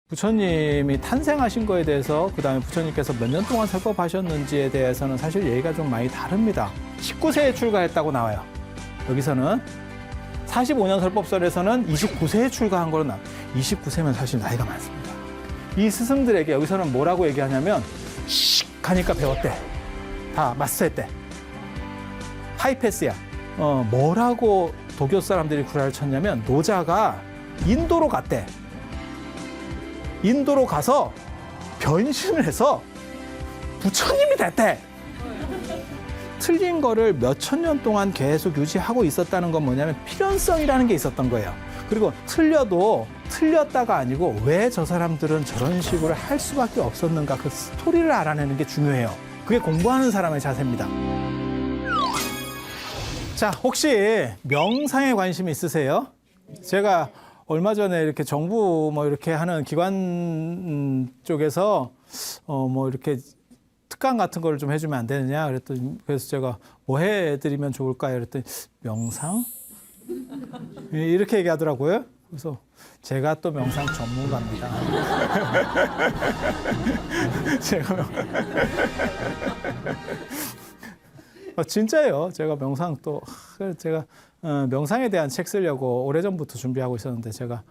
부처님이 탄생하신 거에 대해서 그다음에 부처님께서 몇 년 동안 설법하셨는지에 대해서는 사실 얘기가 좀 많이 다릅니다. 19세에 출가했다고 나와요. 여기서는 45년 설법설에서는 29세에 출가한 거로 나와요. 29세면 사실 나이가 많습니다. 이 스승들에게 여기서는 뭐라고 얘기하냐면 씩 하니까 배웠대. 다 마스터했대. 하이패스야. 뭐라고 도교 사람들이 구라를 쳤냐면 노자가 인도로 갔대. 인도로 가서 변신을 해서 부처님이 됐대. 틀린 거를 몇천 년 동안 계속 유지하고 있었다는 건 뭐냐면 필연성이라는 게 있었던 거예요. 그리고 틀려도 틀렸다가 아니고 왜 저 사람들은 저런 식으로 할 수밖에 없었는가 그 스토리를 알아내는 게 중요해요. 그게 공부하는 사람의 자세입니다. 자, 혹시 명상에 관심이 있으세요? 제가 얼마 전에 이렇게 정부 뭐 이렇게 하는 기관 쪽에서 뭐 이렇게 특강 같은 거를 좀 해주면 안 되느냐 그랬더니 그래서 제가 뭐 해드리면 좋을까요? 그랬더니 명상? 이렇게 얘기하더라고요. 그래서 제가 또 명상 전문가입니다. 진짜예요. 제가 명상 또 제가 명상에 대한 책 쓰려고 오래전부터 준비하고 있었는데 제가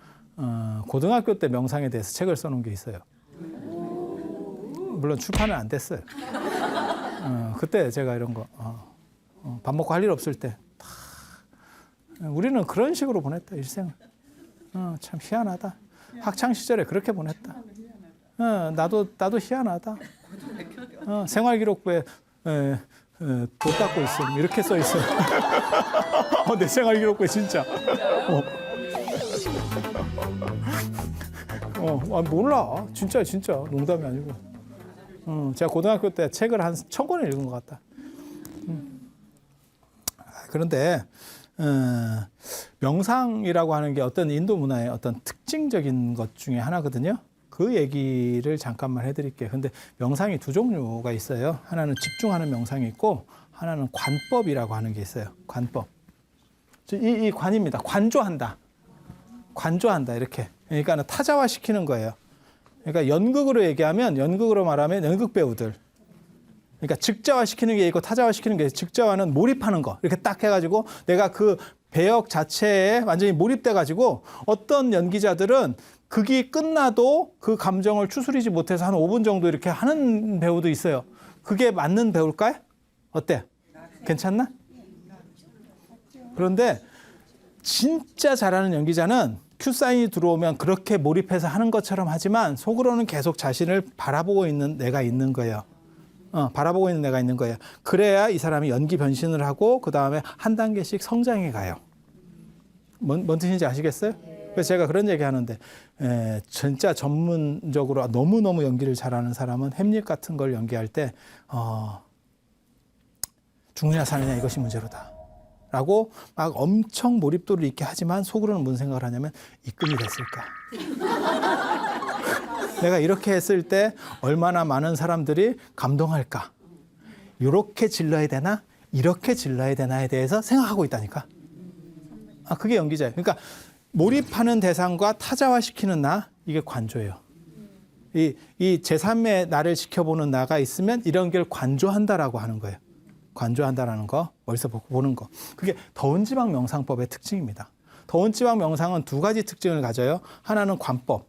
고등학교 때 명상에 대해서 책을 써놓은 게 있어요. 물론 출판은 안 됐어요. 그때 제가 이런 거 밥 먹고 할 일 없을 때 우리는 그런 식으로 보냈다 일생을. 참 희한하다. 학창 시절에 그렇게 보냈다. 나도 희한하다. 생활기록부에 돈 닦고 있음 이렇게 써 있어. 내 생활기록부에 진짜. 몰라. 진짜 농담이 아니고. 제가 고등학교 때 책을 한 1000권을 읽은 것 같다. 그런데 명상이라고 하는 게 어떤 인도 문화의 어떤 특징적인 것 중에 하나거든요. 그 얘기를 잠깐만 해드릴게요. 근데 명상이 두 종류가 있어요. 하나는 집중하는 명상이 있고 하나는 관법이라고 하는 게 있어요. 관법. 이 관입니다. 관조한다 이렇게. 그러니까 타자화시키는 거예요. 그러니까 연극으로 말하면 연극 배우들. 그러니까 즉자화시키는 게 있고 타자화시키는 게 즉자화는 몰입하는 거. 이렇게 딱 해가지고 내가 그 배역 자체에 완전히 몰입돼가지고 어떤 연기자들은 극이 끝나도 그 감정을 추스리지 못해서 한 5분 정도 이렇게 하는 배우도 있어요. 그게 맞는 배우일까요? 어때? 괜찮나? 그런데 진짜 잘하는 연기자는 큐사인이 들어오면 그렇게 몰입해서 하는 것처럼 하지만 속으로는 계속 자신을 바라보고 있는 내가 있는 거예요. 바라보고 있는 내가 있는 거예요. 그래야 이 사람이 연기 변신을 하고 그 다음에 한 단계씩 성장해 가요. 뭔 뜻인지 아시겠어요? 그래서 제가 그런 얘기 하는데 진짜 전문적으로 너무너무 연기를 잘하는 사람은 햄릿 같은 걸 연기할 때 죽느냐 사느냐 이것이 문제로다. 라고 막 엄청 몰입도를 있게 하지만 속으로는 무슨 생각을 하냐면 입금이 됐을까? 내가 이렇게 했을 때 얼마나 많은 사람들이 감동할까? 이렇게 질러야 되나? 이렇게 질러야 되나에 대해서 생각하고 있다니까. 그게 연기자예요. 그러니까 몰입하는 대상과 타자화시키는 나, 이게 관조예요. 이 제3의 나를 지켜보는 나가 있으면 이런 걸 관조한다라고 하는 거예요. 관조한다라는 거, 멀리서 보는 거. 그게 더운 지방 명상법의 특징입니다. 더운 지방 명상은 두 가지 특징을 가져요. 하나는 관법.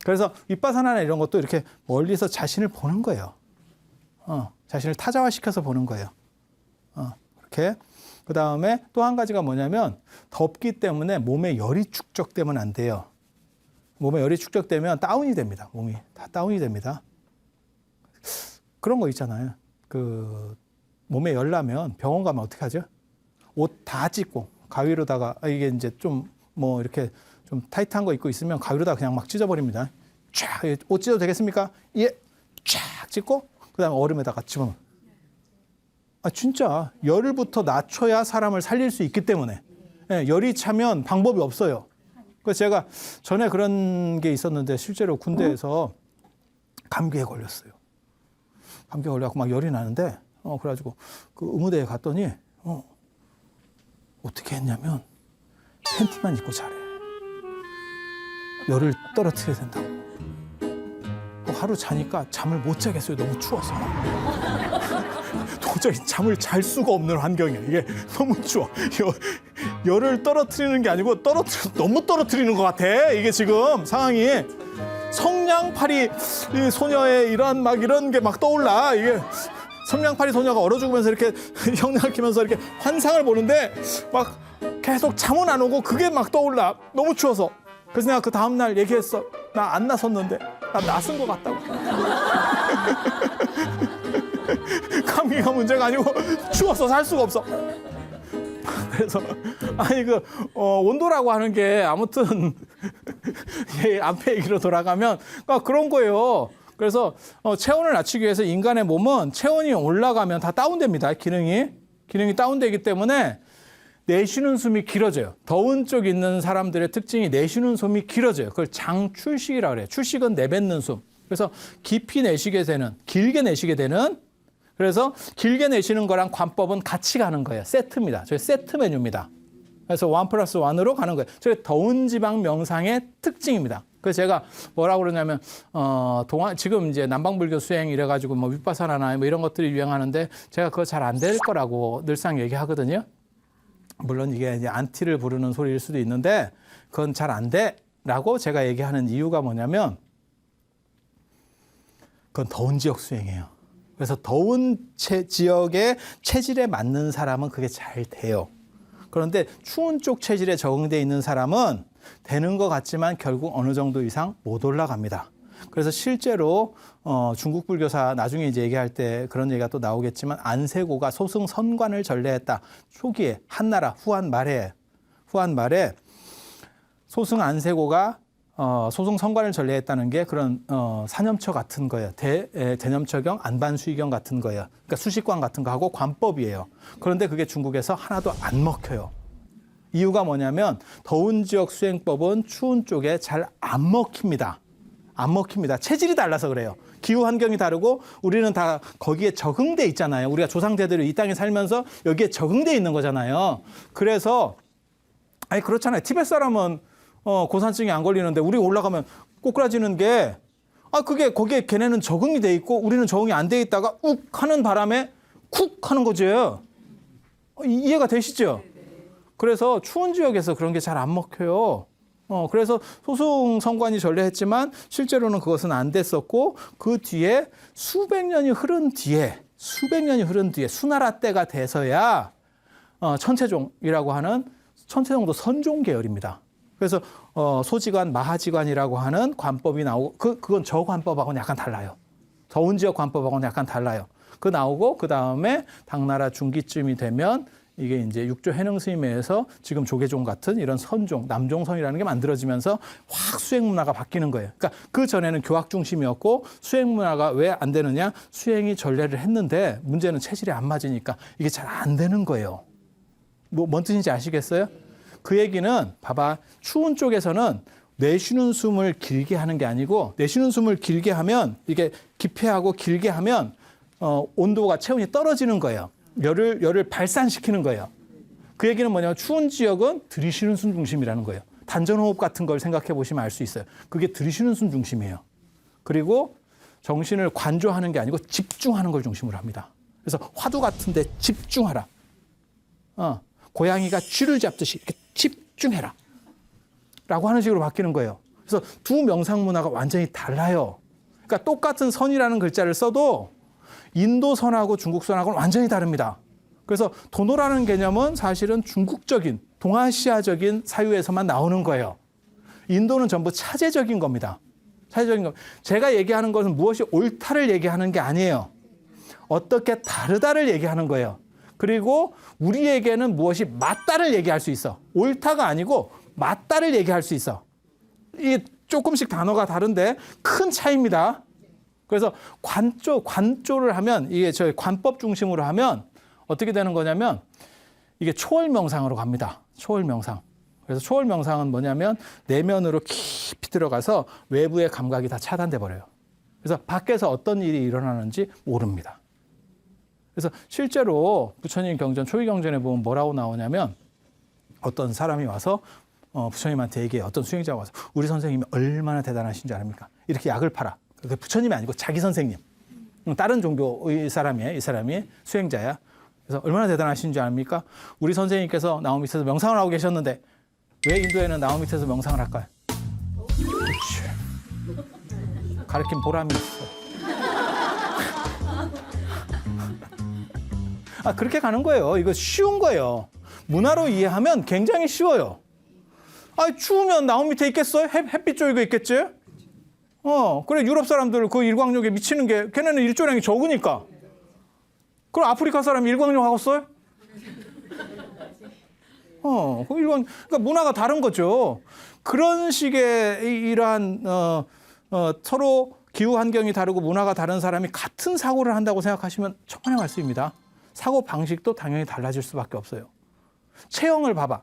그래서 윗바사나나 이런 것도 이렇게 멀리서 자신을 보는 거예요. 자신을 타자화시켜서 보는 거예요. 이렇게. 그 다음에 또 한 가지가 뭐냐면 덥기 때문에 몸에 열이 축적되면 안 돼요. 몸에 열이 축적되면 다운이 됩니다. 몸이 다 다운이 됩니다. 그런 거 있잖아요. 몸에 열 나면 병원 가면 어떻게 하죠? 옷 다 찢고 가위로다가 이게 이제 좀 뭐 이렇게 좀 타이트한 거 입고 있으면 가위로다가 그냥 막 찢어버립니다. 쫙 옷 찢어도 되겠습니까? 예, 쫙 찢고 그다음에 얼음에다가 집어넣어. 진짜 열부터 낮춰야 사람을 살릴 수 있기 때문에 열이 차면 방법이 없어요. 그래서 제가 전에 그런 게 있었는데 실제로 군대에서 감기에 걸렸어요. 감기에 걸려갖고 막 열이 나는데 그래가지고 그 의무대에 갔더니 어떻게 했냐면 팬티만 입고 자래. 열을 떨어뜨려야 된다고. 하루 자니까 잠을 못 자겠어요. 너무 추워서. 도저히 잠을 잘 수가 없는 환경이에요. 이게 너무 추워. 열을 떨어뜨리는 게 아니고 너무 떨어뜨리는 것 같아. 이게 지금 상황이. 성냥팔이 소녀의 이런 게 막 떠올라. 이게 성냥팔이 소녀가 얼어 죽으면서 이렇게 형량을 키면서 이렇게 환상을 보는데 막 계속 잠은 안 오고 그게 막 떠올라. 너무 추워서. 그래서 내가 그 다음날 얘기했어. 나 안 나섰는데 나 나선 것 같다고. 감기가 문제가 아니고 추워서 살 수가 없어. 그래서 아니 온도라고 하는 게 아무튼 앞에 얘기로 돌아가면 그런 거예요. 그래서 체온을 낮추기 위해서 인간의 몸은 체온이 올라가면 다 다운됩니다. 기능이 다운되기 때문에 내쉬는 숨이 길어져요. 더운 쪽 있는 사람들의 특징이 내쉬는 숨이 길어져요. 그걸 장출식이라고 그래요. 출식은 내뱉는 숨. 그래서 깊이 내쉬게 되는, 길게 내쉬게 되는, 그래서 길게 내쉬는 거랑 관법은 같이 가는 거예요. 세트입니다. 저희 세트 메뉴입니다. 그래서 1+1으로 가는 거예요. 저희 더운 지방 명상의 특징입니다. 그래서 제가 뭐라고 그러냐면 지금 이제 남방불교 수행 이래가지고 뭐 윗바사나나 뭐 이런 것들이 유행하는데 제가 그거 잘 안 될 거라고 늘상 얘기하거든요. 물론 이게 이제 안티를 부르는 소리일 수도 있는데 그건 잘 안 돼라고 제가 얘기하는 이유가 뭐냐면 그건 더운 지역 수행이에요. 그래서 더운 지역의 체질에 맞는 사람은 그게 잘 돼요. 그런데 추운 쪽 체질에 적응돼 있는 사람은 되는 것 같지만 결국 어느 정도 이상 못 올라갑니다. 그래서 실제로 중국 불교사 나중에 이제 얘기할 때 그런 얘기가 또 나오겠지만 안세고가 소승 선관을 전례했다. 초기에 한나라 후한 말에 소승 안세고가 소승 선관을 전례했다는 게 그런 사념처 같은 거예요. 대념처경, 안반수의경 같은 거예요. 그러니까 수식관 같은 거 하고 관법이에요. 그런데 그게 중국에서 하나도 안 먹혀요. 이유가 뭐냐면 더운 지역 수행법은 추운 쪽에 잘 안 먹힙니다. 안 먹힙니다. 체질이 달라서 그래요. 기후 환경이 다르고 우리는 다 거기에 적응돼 있잖아요. 우리가 조상제대로 이 땅에 살면서 여기에 적응돼 있는 거잖아요. 그래서 그렇잖아요. 티벳 사람은 고산증이 안 걸리는데 우리 올라가면 꼬꾸라지는 게 그게 거기에 걔네는 적응이 돼 있고 우리는 적응이 안 돼 있다가 욱 하는 바람에 쿡 하는 거죠. 이해가 되시죠? 그래서 추운 지역에서 그런 게 잘 안 먹혀요. 그래서 소승 선관이 전례했지만 실제로는 그것은 안 됐었고 그 뒤에 수백 년이 흐른 뒤에 수나라 때가 돼서야 천체종이라고 하는 천체종도 선종 계열입니다. 그래서 소지관, 마하지관이라고 하는 관법이 나오고 그건 저 관법하고는 약간 달라요. 더운 지역 관법하고는 약간 달라요. 그 나오고 그 다음에 당나라 중기쯤이 되면 이게 이제 육조 해능 스님에서 지금 조계종 같은 이런 선종, 남종선이라는 게 만들어지면서 확 수행 문화가 바뀌는 거예요. 그러니까 그 전에는 교학 중심이었고 수행 문화가 왜 안 되느냐? 수행이 전례를 했는데 문제는 체질이 안 맞으니까 이게 잘 안 되는 거예요. 뭔 뜻인지 아시겠어요? 그 얘기는 봐봐. 추운 쪽에서는 내쉬는 숨을 길게 하는 게 아니고 내쉬는 숨을 길게 하면 이게 기폐하고 길게 하면 온도가 체온이 떨어지는 거예요. 열을 발산시키는 거예요. 그 얘기는 뭐냐면 추운 지역은 들이쉬는 숨 중심이라는 거예요. 단전호흡 같은 걸 생각해 보시면 알 수 있어요. 그게 들이쉬는 숨 중심이에요. 그리고 정신을 관조하는 게 아니고 집중하는 걸 중심으로 합니다. 그래서 화두 같은 데 집중하라. 고양이가 쥐를 잡듯이 이렇게 집중해라. 라고 하는 식으로 바뀌는 거예요. 그래서 두 명상 문화가 완전히 달라요. 그러니까 똑같은 선이라는 글자를 써도 인도 선하고 중국 선하고는 완전히 다릅니다. 그래서 도노라는 개념은 사실은 중국적인, 동아시아적인 사유에서만 나오는 거예요. 인도는 전부 차제적인 겁니다. 차제적인 거. 제가 얘기하는 것은 무엇이 옳다를 얘기하는 게 아니에요. 어떻게 다르다를 얘기하는 거예요. 그리고 우리에게는 무엇이 맞다를 얘기할 수 있어. 옳다가 아니고 맞다를 얘기할 수 있어. 이게 조금씩 단어가 다른데 큰 차이입니다. 그래서 관조를 하면 이게 저희 관법 중심으로 하면 어떻게 되는 거냐면 이게 초월 명상으로 갑니다. 초월 명상. 그래서 초월 명상은 뭐냐면 내면으로 깊이 들어가서 외부의 감각이 다 차단돼 버려요. 그래서 밖에서 어떤 일이 일어나는지 모릅니다. 그래서 실제로 부처님 경전, 초기 경전에 보면 뭐라고 나오냐면 어떤 사람이 와서 부처님한테 얘기해. 어떤 수행자가 와서 우리 선생님이 얼마나 대단하신 줄 아닙니까? 이렇게 약을 팔아. 그 부처님이 아니고 자기 선생님. 다른 종교의 사람이에요. 이 사람이 수행자야. 그래서 얼마나 대단하신 줄 압니까? 우리 선생님께서 나무 밑에서 명상을 하고 계셨는데 왜 인도에는 나무 밑에서 명상을 할까요? 가르친 보람이 있어. 그렇게 가는 거예요. 이거 쉬운 거예요. 문화로 이해하면 굉장히 쉬워요. 추우면 나무 밑에 있겠어요? 햇빛 쬐고 있겠지? 그래, 유럽 사람들 그 일광욕에 미치는 게, 걔네는 일조량이 적으니까. 그럼 아프리카 사람이 일광욕 하겠어요? 그러니까 문화가 다른 거죠. 그런 식의 이러한, 서로 기후 환경이 다르고 문화가 다른 사람이 같은 사고를 한다고 생각하시면 천만의 말씀입니다. 사고 방식도 당연히 달라질 수밖에 없어요. 체형을 봐봐.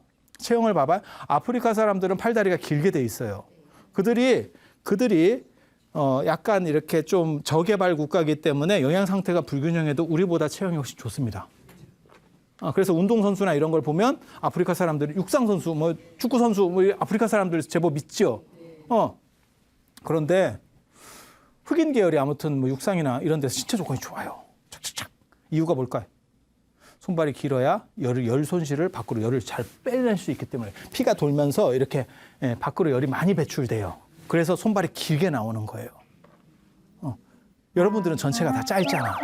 아프리카 사람들은 팔다리가 길게 돼 있어요. 그들이 약간 이렇게 좀 저개발 국가이기 때문에 영양 상태가 불균형해도 우리보다 체형이 훨씬 좋습니다. 그래서 운동선수나 이런 걸 보면 아프리카 사람들이 육상선수, 축구선수, 아프리카 사람들 제법 있죠. 그런데 흑인 계열이 아무튼 육상이나 이런 데서 신체 조건이 좋아요. 착착착. 이유가 뭘까요? 손발이 길어야 열 손실을 밖으로 열을 잘 빼낼 수 있기 때문에 피가 돌면서 이렇게 밖으로 열이 많이 배출돼요. 그래서 손발이 길게 나오는 거예요. 여러분들은 전체가 다 짧잖아.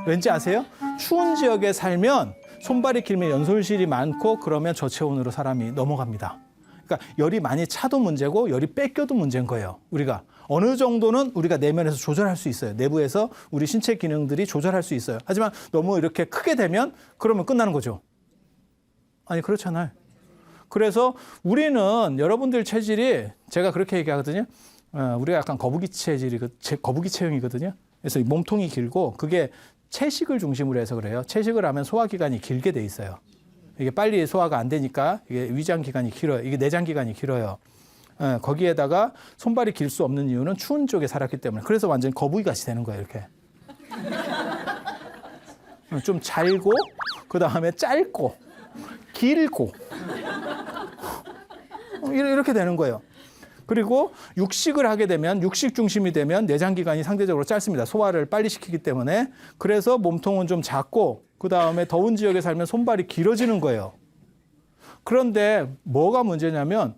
왠지 아세요? 추운 지역에 살면 손발이 길면 연솔실이 많고 그러면 저체온으로 사람이 넘어갑니다. 그러니까 열이 많이 차도 문제고 열이 뺏겨도 문제인 거예요. 우리가 어느 정도는 우리가 내면에서 조절할 수 있어요. 내부에서 우리 신체 기능들이 조절할 수 있어요. 하지만 너무 이렇게 크게 되면 그러면 끝나는 거죠. 아니 그렇잖아요. 그래서 우리는 여러분들 체질이 제가 그렇게 얘기하거든요. 우리가 약간 거북이 체형이거든요. 그래서 몸통이 길고 그게 채식을 중심으로 해서 그래요. 채식을 하면 소화기관이 길게 돼 있어요. 이게 빨리 소화가 안 되니까 이게 위장기관이 길어요. 이게 내장기관이 길어요. 거기에다가 손발이 길 수 없는 이유는 추운 쪽에 살았기 때문에. 그래서 완전 거북이같이 되는 거예요. 이렇게. 좀 잘고 그다음에 짧고 길고 이렇게 되는 거예요. 그리고 육식을 하게 되면 육식 중심이 되면 내장기관이 상대적으로 짧습니다. 소화를 빨리 시키기 때문에. 그래서 몸통은 좀 작고 그다음에 더운 지역에 살면 손발이 길어지는 거예요. 그런데 뭐가 문제냐면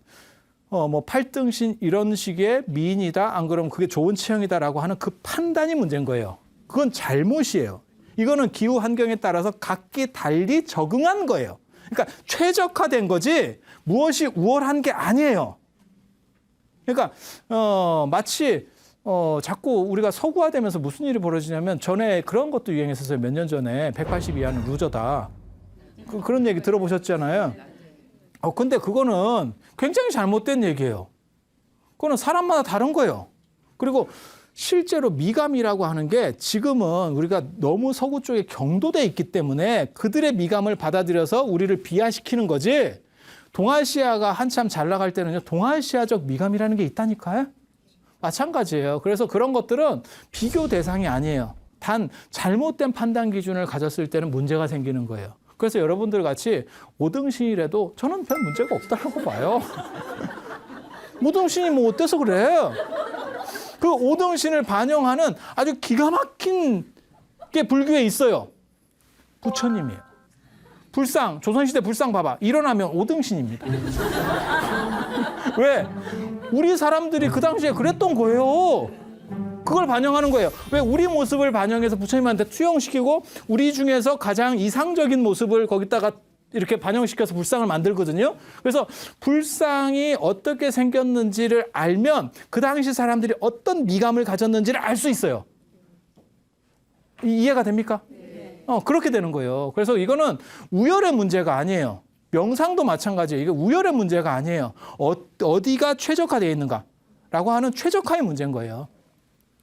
팔등신 이런 식의 미인이다 안 그러면 그게 좋은 체형이다라고 하는 그 판단이 문제인 거예요. 그건 잘못이에요. 이거는 기후 환경에 따라서 각기 달리 적응한 거예요. 그러니까 최적화된 거지 무엇이 우월한 게 아니에요. 그러니까 마치 자꾸 우리가 서구화되면서 무슨 일이 벌어지냐면 전에 그런 것도 유행했었어요. 몇 년 전에 180 이하는 루저다. 그런 얘기 들어보셨잖아요. 근데 그거는 굉장히 잘못된 얘기예요. 그거는 사람마다 다른 거예요. 그리고 실제로 미감이라고 하는 게 지금은 우리가 너무 서구 쪽에 경도돼 있기 때문에 그들의 미감을 받아들여서 우리를 비하시키는 거지. 동아시아가 한참 잘 나갈 때는요. 동아시아적 미감이라는 게 있다니까요. 마찬가지예요. 그래서 그런 것들은 비교 대상이 아니에요. 단 잘못된 판단 기준을 가졌을 때는 문제가 생기는 거예요. 그래서 여러분들 같이 5등신이라도 저는 별 문제가 없다고 봐요. 5등신이 뭐 어때서 그래? 그 5등신을 반영하는 아주 기가 막힌 게 불교에 있어요. 부처님이에요. 불상, 조선시대 불상 봐봐. 일어나면 5등신입니다. 왜? 우리 사람들이 그 당시에 그랬던 거예요. 그걸 반영하는 거예요. 왜? 우리 모습을 반영해서 부처님한테 투영시키고 우리 중에서 가장 이상적인 모습을 거기다가 이렇게 반영시켜서 불상을 만들거든요. 그래서 불상이 어떻게 생겼는지를 알면 그 당시 사람들이 어떤 미감을 가졌는지를 알 수 있어요. 이해가 됩니까? 그렇게 되는 거예요. 그래서 이거는 우열의 문제가 아니에요. 명상도 마찬가지예요. 이게 우열의 문제가 아니에요. 어디가 최적화되어 있는가라고 하는 최적화의 문제인 거예요.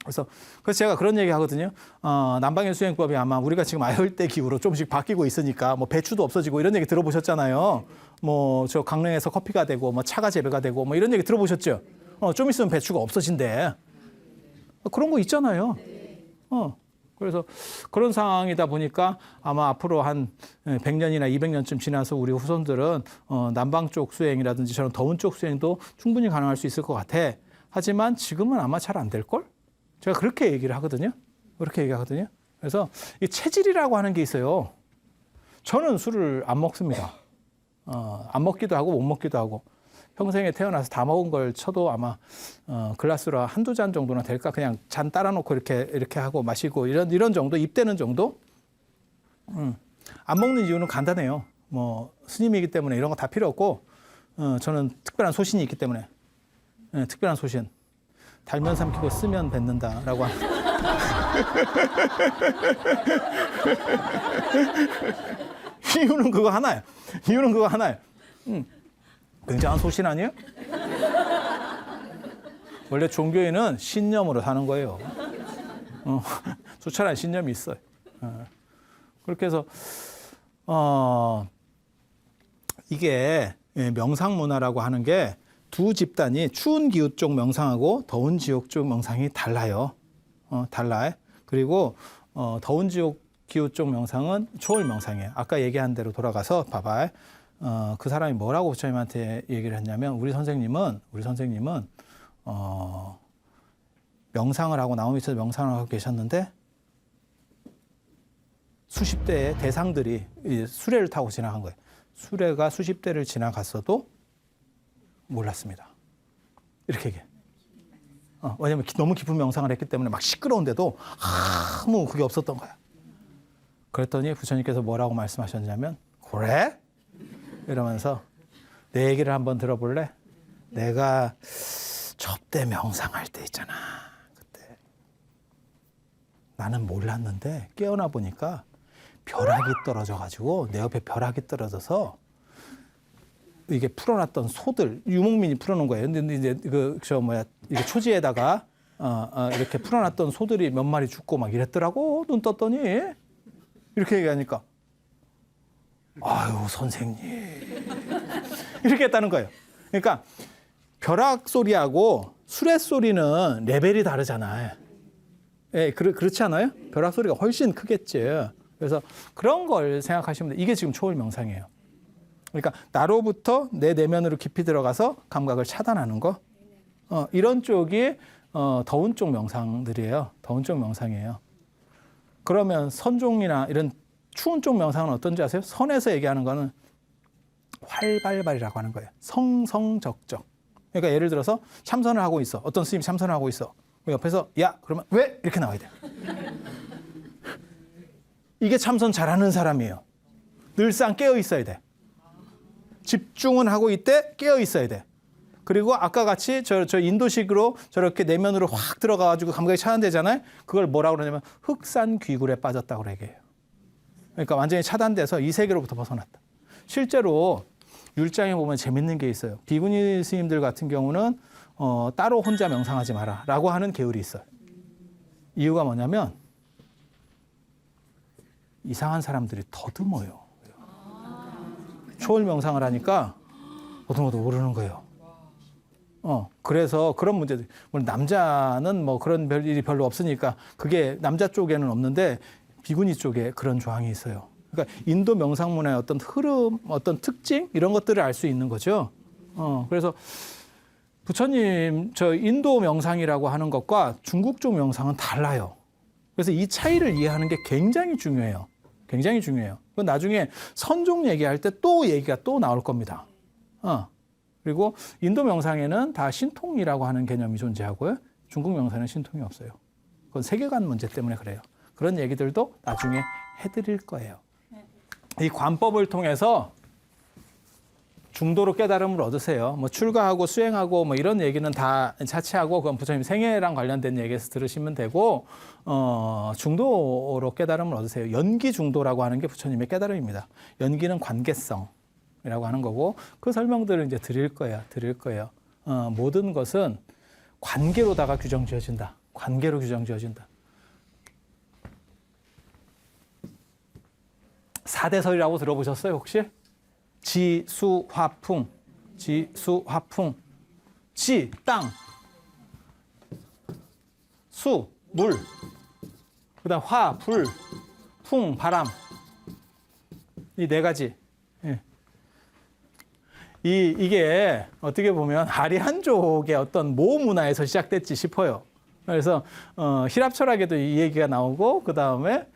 그래서 제가 그런 얘기 하거든요. 남방의 수행법이 아마 우리가 지금 아열대 기후로 조금씩 바뀌고 있으니까 뭐 배추도 없어지고 이런 얘기 들어보셨잖아요. 뭐 저 강릉에서 커피가 되고 뭐 차가 재배가 되고 뭐 이런 얘기 들어보셨죠? 좀 있으면 배추가 없어진대. 그런 거 있잖아요. 그래서 그런 상황이다 보니까 아마 앞으로 한 100년이나 200년쯤 지나서 우리 후손들은 남방 쪽 수행이라든지 저런 더운 쪽 수행도 충분히 가능할 수 있을 것 같아. 하지만 지금은 아마 잘 안 될걸? 제가 그렇게 얘기를 하거든요. 그렇게 얘기하거든요. 그래서 이 체질이라고 하는 게 있어요. 저는 술을 안 먹습니다. 안 먹기도 하고 못 먹기도 하고. 평생에 태어나서 다 먹은 걸 쳐도 아마 글라스로 한두 잔 정도는 될까? 그냥 잔 따라 놓고 이렇게 하고 마시고 이런 정도, 입대는 정도? 안 먹는 이유는 간단해요. 뭐 스님이기 때문에 이런 거 다 필요 없고 저는 특별한 소신이 있기 때문에 특별한 소신. 달면 삼키고 쓰면 뱉는다라고 하는. 이유는 그거 하나예요. 이유는 그거 하나예요. 굉장한 소신 아니에요? 원래 종교인은 신념으로 사는 거예요. 수철한 신념이 있어요. 그렇게 해서 이게 명상 문화라고 하는 게 두 집단이 추운 기후 쪽 명상하고 더운 지옥 쪽 명상이 달라요. 달라요. 그리고 더운 지옥 기후 쪽 명상은 초월 명상이에요. 아까 얘기한 대로 돌아가서 봐봐. 그 사람이 뭐라고 부처님한테 얘기를 했냐면 우리 선생님은 명상을 하고 나무 밑에서 명상을 하고 계셨는데 수십 대의 대상들이 수레를 타고 지나간 거예요. 수레가 수십 대를 지나갔어도 몰랐습니다. 이렇게 얘기해. 왜냐면 너무 깊은 명상을 했기 때문에 막 시끄러운데도 아무 그게 없었던 거야. 그랬더니 부처님께서 뭐라고 말씀하셨냐면 그래? 이러면서 내 얘기를 한번 들어볼래? 내가 접대 명상할 때 있잖아. 그때 나는 몰랐는데 깨어나 보니까 벼락이 떨어져가지고 내 옆에 벼락이 떨어져서 이게 풀어놨던 소들 유목민이 풀어놓은 거예요. 근데 이제 이게 초지에다가 이렇게 풀어놨던 소들이 몇 마리 죽고 막 이랬더라고. 눈 떴더니 이렇게 얘기하니까 아유 선생님 이렇게 했다는 거예요. 그러니까 벼락 소리하고 수레 소리는 레벨이 다르잖아요. 예, 그렇지 않아요? 벼락 소리가 훨씬 크겠지. 그래서 그런 걸 생각하시면 돼요. 이게 지금 초월 명상이에요. 그러니까 나로부터 내 내면으로 깊이 들어가서 감각을 차단하는 거. 이런 쪽이 더운 쪽 명상들이에요. 더운 쪽 명상이에요. 그러면 선종이나 이런 추운 쪽 명상은 어떤지 아세요? 선에서 얘기하는 거는 활발발이라고 하는 거예요. 성성적적. 그러니까 예를 들어서 참선을 하고 있어. 어떤 스님이 참선을 하고 있어. 옆에서 야 그러면 왜? 이렇게 나와야 돼. 이게 참선 잘하는 사람이에요. 늘상 깨어 있어야 돼. 집중은 하고 있대 깨어 있어야 돼. 그리고 아까 같이 저 인도식으로 저렇게 내면으로 확 들어가가지고 감각이 차단되잖아요. 그걸 뭐라고 그러냐면 흑산귀굴에 빠졌다고 얘기해요. 그러니까 완전히 차단돼서 이 세계로부터 벗어났다. 실제로 율장에 보면 재밌는 게 있어요. 비구니 스님들 같은 경우는 따로 혼자 명상하지 마라 라고 하는 계율이 있어요. 이유가 뭐냐면 이상한 사람들이 더듬어요. 초월 명상을 하니까 더듬어도 모르는 거예요. 그래서 그런 문제들. 남자는 뭐 그런 별일이 별로 없으니까 그게 남자 쪽에는 없는데 비구니 쪽에 그런 조항이 있어요. 그러니까 인도 명상 문화의 어떤 흐름, 어떤 특징 이런 것들을 알 수 있는 거죠. 그래서 부처님 저 인도 명상이라고 하는 것과 중국 쪽 명상은 달라요. 그래서 이 차이를 이해하는 게 굉장히 중요해요. 굉장히 중요해요. 그건 나중에 선종 얘기할 때 또 얘기가 또 나올 겁니다. 그리고 인도 명상에는 다 신통이라고 하는 개념이 존재하고요. 중국 명상에는 신통이 없어요. 그건 세계관 문제 때문에 그래요. 그런 얘기들도 나중에 해드릴 거예요. 이 관법을 통해서 중도로 깨달음을 얻으세요. 뭐 출가하고 수행하고 뭐 이런 얘기는 다 자체하고 그건 부처님 생애랑 관련된 얘기에서 들으시면 되고 중도로 깨달음을 얻으세요. 연기 중도라고 하는 게 부처님의 깨달음입니다. 연기는 관계성이라고 하는 거고 그 설명들을 이제 드릴 거예요. 모든 것은 관계로다가 규정 지어진다. 관계로 규정 지어진다. 사대설이라고 들어보셨어요 혹시? 지, 수, 화, 풍. 지, 수, 화, 풍. 지, 땅. 수, 물. 그 다음 화, 불. 풍, 바람. 이 네 가지. 예. 이게 어떻게 보면 아리안족의 어떤 모호 문화에서 시작됐지 싶어요. 그래서 히랍 철학에도 이 얘기가 나오고 그 다음에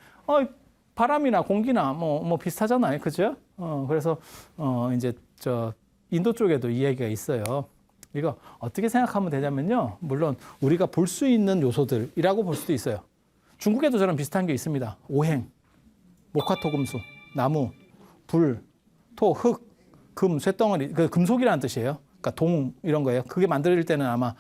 바람이나 공기나 뭐 비슷하잖아요, 그죠? 그래서 이제 저 인도 쪽에도 이 얘기가 있어요. 이거 어떻게 생각하면 되냐면요. 물론 우리가 볼 수 있는 요소들이라고 볼 수도 있어요. 중국에도 저런 비슷한 게 있습니다. 오행, 목화토금수, 나무, 불, 토, 흙, 금, 쇳덩어리, 그 금속이라는 뜻이에요. 그러니까 동 이런 거예요. 그게 만들어질 때는 아마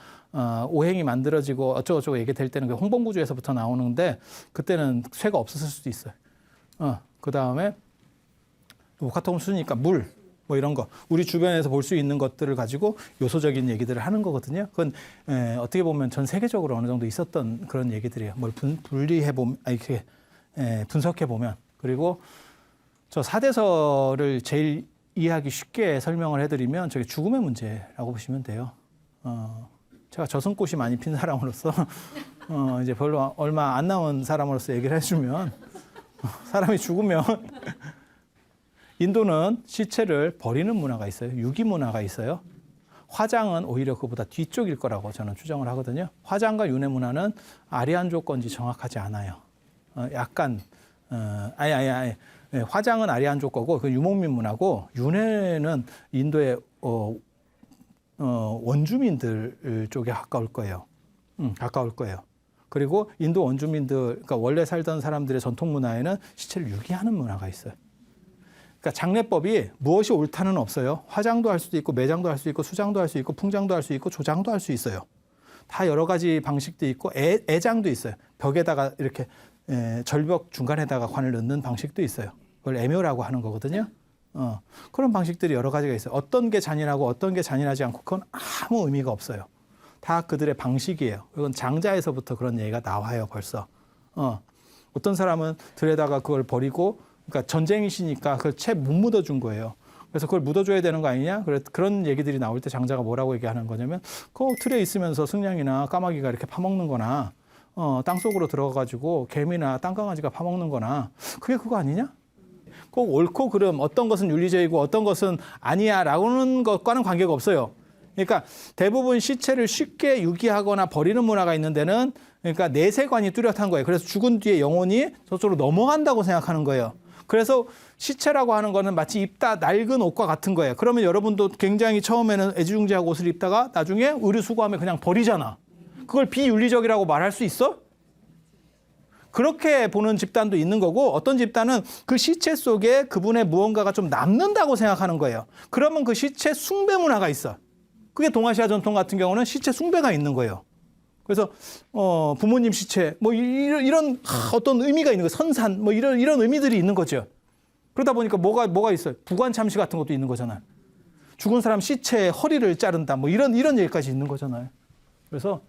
오행이 만들어지고 어쩌고저쩌고 얘기될 때는 그 홍범구주에서부터 나오는데 그때는 쇠가 없었을 수도 있어요. 그 다음에 목화토금수니까 물, 뭐 이런 거 우리 주변에서 볼 수 있는 것들을 가지고 요소적인 얘기들을 하는 거거든요. 그건 어떻게 보면 전 세계적으로 어느 정도 있었던 그런 얘기들이에요. 뭘 분리해 보면 이렇게 분석해 보면 그리고 저 사대설을 제일 이해하기 쉽게 설명을 해드리면 저게 죽음의 문제라고 보시면 돼요. 제가 저승꽃이 많이 핀 사람으로서 이제 별로 얼마 안 남은 사람으로서 얘기를 해주면 사람이 죽으면 인도는 시체를 버리는 문화가 있어요. 유기 문화가 있어요. 화장은 오히려 그보다 뒤쪽일 거라고 저는 추정을 하거든요. 화장과 윤회 문화는 아리안족 건지 정확하지 않아요. 약간 아예 화장은 아리안족 거고 그 유목민 문화고 윤회는 인도의 원주민들 쪽에 가까울 거예요. 가까울 거예요. 그리고 인도 원주민들, 그러니까 원래 살던 사람들의 전통 문화에는 시체를 유기하는 문화가 있어요. 그러니까 장례법이 무엇이 옳다는 없어요. 화장도 할 수도 있고 매장도 할 수 있고 수장도 할 수 있고 풍장도 할 수 있고 조장도 할 수 있어요. 다 여러 가지 방식도 있고 애장도 있어요. 벽에다가 이렇게 절벽 중간에다가 관을 넣는 방식도 있어요. 그걸 애묘라고 하는 거거든요. 그런 방식들이 여러 가지가 있어요. 어떤 게 잔인하고 어떤 게 잔인하지 않고 그건 아무 의미가 없어요. 다 그들의 방식이에요. 이건 장자에서부터 그런 얘기가 나와요, 벌써. 어떤 사람은 들에다가 그걸 버리고 그러니까 전쟁이시니까 그걸 채 못 묻어준 거예요. 그래서 그걸 묻어줘야 되는 거 아니냐? 그런 얘기들이 나올 때 장자가 뭐라고 얘기하는 거냐면 그 틀에 있으면서 승냥이나 까마귀가 이렇게 파먹는 거나 땅속으로 들어가가지고 개미나 땅강아지가 파먹는 거나 그게 그거 아니냐? 꼭 옳고 그름 어떤 것은 윤리적이고 어떤 것은 아니야 라고는 것과는 관계가 없어요. 그러니까 대부분 시체를 쉽게 유기하거나 버리는 문화가 있는 데는 그러니까 내세관이 뚜렷한 거예요. 그래서 죽은 뒤에 영혼이 저쪽으로 넘어간다고 생각하는 거예요. 그래서 시체라고 하는 거는 마치 입다 낡은 옷과 같은 거예요. 그러면 여러분도 굉장히 처음에는 애지중지하고 옷을 입다가 나중에 의류수거하면 그냥 버리잖아. 그걸 비윤리적이라고 말할 수 있어? 그렇게 보는 집단도 있는 거고 어떤 집단은 그 시체 속에 그분의 무언가가 좀 남는다고 생각하는 거예요. 그러면 그 시체 숭배 문화가 있어. 그게 동아시아 전통 같은 경우는 시체 숭배가 있는 거예요. 그래서 부모님 시체 뭐 이런 어떤 의미가 있는 거예요. 선산 뭐 이런 의미들이 있는 거죠. 그러다 보니까 뭐가 있어요? 부관 참시 같은 것도 있는 거잖아요. 죽은 사람 시체에 허리를 자른다 뭐 이런 얘기까지 있는 거잖아요. 그래서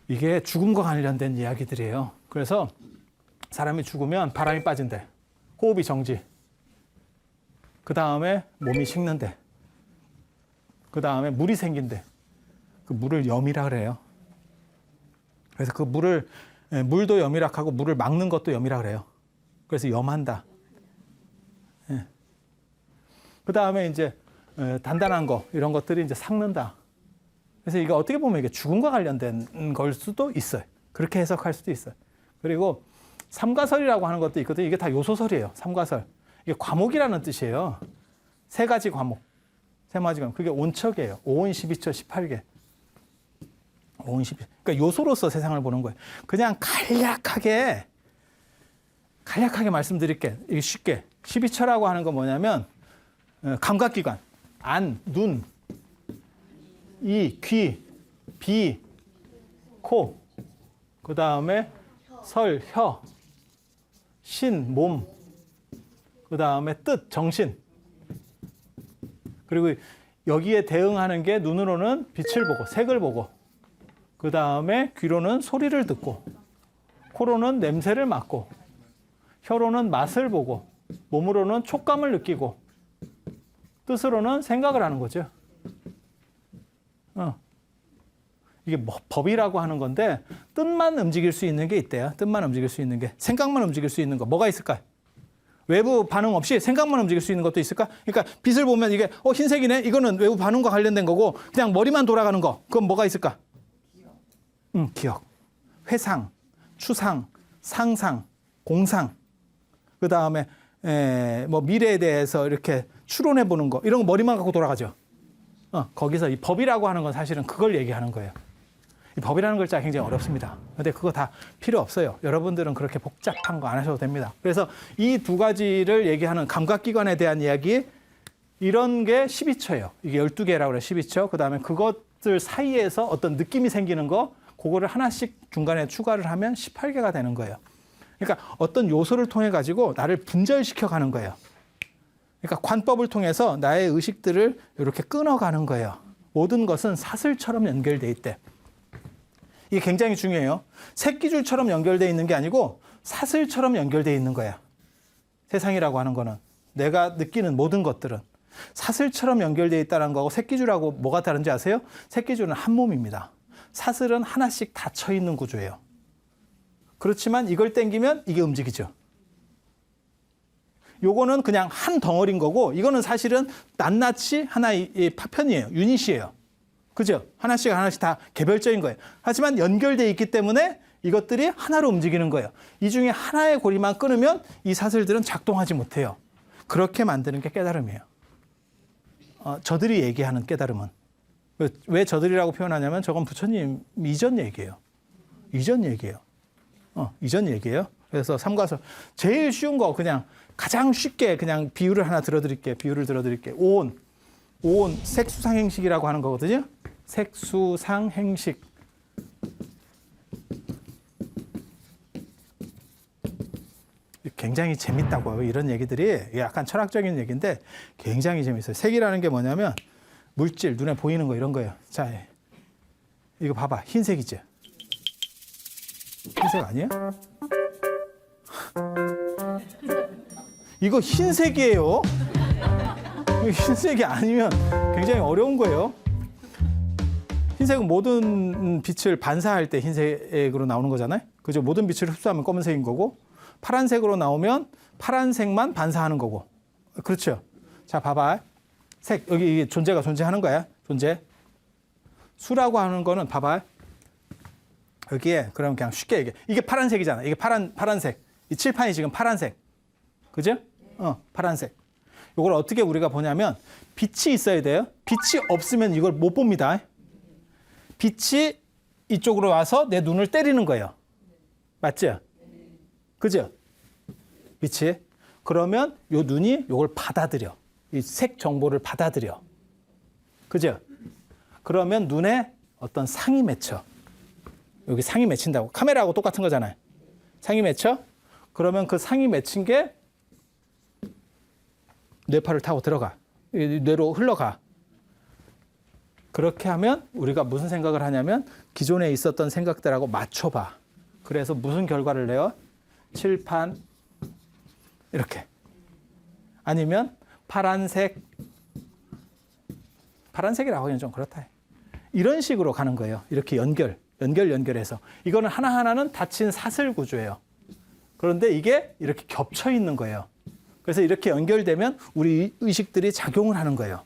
이게 죽음과 관련된 이야기들이에요. 그래서 사람이 죽으면 바람이 빠진대. 호흡이 정지. 그 다음에 몸이 식는데. 그 다음에 물이 생긴대. 그 물을 염이라 그래요. 그래서 그 물도 염이락하고 물을 막는 것도 염이라 그래요. 그래서 염한다. 예. 그 다음에 이제 단단한 거 이런 것들이 이제 삭는다. 그래서 이거 어떻게 보면 이게 죽음과 관련된 걸 수도 있어요. 그렇게 해석할 수도 있어요. 그리고 삼가설이라고 하는 것도 있거든요. 이게 다 요소설이에요. 삼가설. 이게 과목이라는 뜻이에요. 세 가지 과목. 그게 온척이에요. 5온 12처 18개. 5온 12. 그러니까 요소로서 세상을 보는 거예요. 그냥 간략하게 말씀드릴게. 이게 쉽게. 12처라고 하는 건 뭐냐면 감각기관. 안, 눈, 이, 귀, 비, 코, 그 다음에 설, 혀, 신, 몸, 그 다음에 뜻, 정신. 그리고 여기에 대응하는 게 눈으로는 빛을 보고 색을 보고 그 다음에 귀로는 소리를 듣고 코로는 냄새를 맡고 혀로는 맛을 보고 몸으로는 촉감을 느끼고 뜻으로는 생각을 하는 거죠. 이게 법이라고 하는 건데 뜻만 움직일 수 있는 게 있대요. 뜻만 움직일 수 있는 게. 생각만 움직일 수 있는 거. 뭐가 있을까요? 외부 반응 없이 생각만 움직일 수 있는 것도 있을까? 그러니까 빛을 보면 이게 흰색이네. 이거는 외부 반응과 관련된 거고 그냥 머리만 돌아가는 거. 그건 뭐가 있을까? 기억. 회상, 추상, 상상, 공상. 그다음에 뭐 미래에 대해서 이렇게 추론해 보는 거. 이런 거 머리만 갖고 돌아가죠. 거기서 이 법이라고 하는 건 사실은 그걸 얘기하는 거예요. 이 법이라는 글자가 굉장히 어렵습니다. 근데 그거 다 필요 없어요. 여러분들은 그렇게 복잡한 거 안 하셔도 됩니다. 그래서 이 두 가지를 얘기하는 감각기관에 대한 이야기, 이런 게 12처예요. 이게 12개라고 그래요. 12처. 그다음에 그것들 사이에서 어떤 느낌이 생기는 거, 그거를 하나씩 중간에 추가를 하면 18개가 되는 거예요. 그러니까 어떤 요소를 통해 가지고 나를 분절시켜 가는 거예요. 그러니까 관법을 통해서 나의 의식들을 이렇게 끊어가는 거예요. 모든 것은 사슬처럼 연결돼 있대. 이게 굉장히 중요해요. 새끼줄처럼 연결돼 있는 게 아니고 사슬처럼 연결돼 있는 거야. 세상이라고 하는 거는, 내가 느끼는 모든 것들은 사슬처럼 연결돼 있다는 거하고 새끼줄하고 뭐가 다른지 아세요? 새끼줄은 한 몸입니다. 사슬은 하나씩 닫혀 있는 구조예요. 그렇지만 이걸 당기면 이게 움직이죠. 요거는 그냥 한 덩어리인 거고, 이거는 사실은 낱낱이 하나의 파편이에요. 유닛이에요. 그죠? 하나씩 하나씩 다 개별적인 거예요. 하지만 연결되어 있기 때문에 이것들이 하나로 움직이는 거예요. 이 중에 하나의 고리만 끊으면 이 사슬들은 작동하지 못해요. 그렇게 만드는 게 깨달음이에요. 저들이 얘기하는 깨달음은. 왜 저들이라고 표현하냐면 저건 부처님 이전 얘기예요. 이전 얘기예요. 이전 얘기예요. 그래서 삼과서 제일 쉬운 거, 그냥 가장 쉽게 그냥 비유를 하나 들어드릴게요. 오온, 색수상행식이라고 하는 거거든요. 색수상행식. 굉장히 재밌다고요. 이런 얘기들이 약간 철학적인 얘기인데 굉장히 재밌어요. 색이라는 게 뭐냐면 물질, 눈에 보이는 거 이런 거예요. 자, 이거 봐봐. 흰색이지? 흰색 아니에요? 이거 흰색이에요. 흰색이 아니면 굉장히 어려운 거예요. 흰색은 모든 빛을 반사할 때 흰색으로 나오는 거잖아요. 그죠? 모든 빛을 흡수하면 검은색인 거고, 파란색으로 나오면 파란색만 반사하는 거고. 그렇죠? 자, 봐봐. 색, 여기 존재가 존재하는 거야. 존재. 수라고 하는 거는 봐봐. 여기에, 그럼 그냥 쉽게 얘기해. 이게 파란색이잖아. 이게 파란색. 이 칠판이 지금 파란색. 그죠? 파란색. 이걸 어떻게 우리가 보냐면 빛이 있어야 돼요. 빛이 없으면 이걸 못 봅니다. 빛이 이쪽으로 와서 내 눈을 때리는 거예요. 맞죠? 그죠? 빛이. 그러면 요 눈이 요걸 받아들여. 이 색 정보를 받아들여. 그죠? 그러면 눈에 어떤 상이 맺혀. 여기 상이 맺힌다고. 카메라하고 똑같은 거잖아요. 상이 맺혀. 그러면 그 상이 맺힌 게 뇌파를 타고 들어가. 뇌로 흘러가. 그렇게 하면 우리가 무슨 생각을 하냐면 기존에 있었던 생각들하고 맞춰봐. 그래서 무슨 결과를 내요? 칠판 이렇게. 아니면 파란색이라고 하기는 좀 그렇다. 이런 식으로 가는 거예요. 이렇게 연결해서. 이거는 하나하나는 닫힌 사슬 구조예요. 그런데 이게 이렇게 겹쳐 있는 거예요. 그래서 이렇게 연결되면 우리 의식들이 작용을 하는 거예요.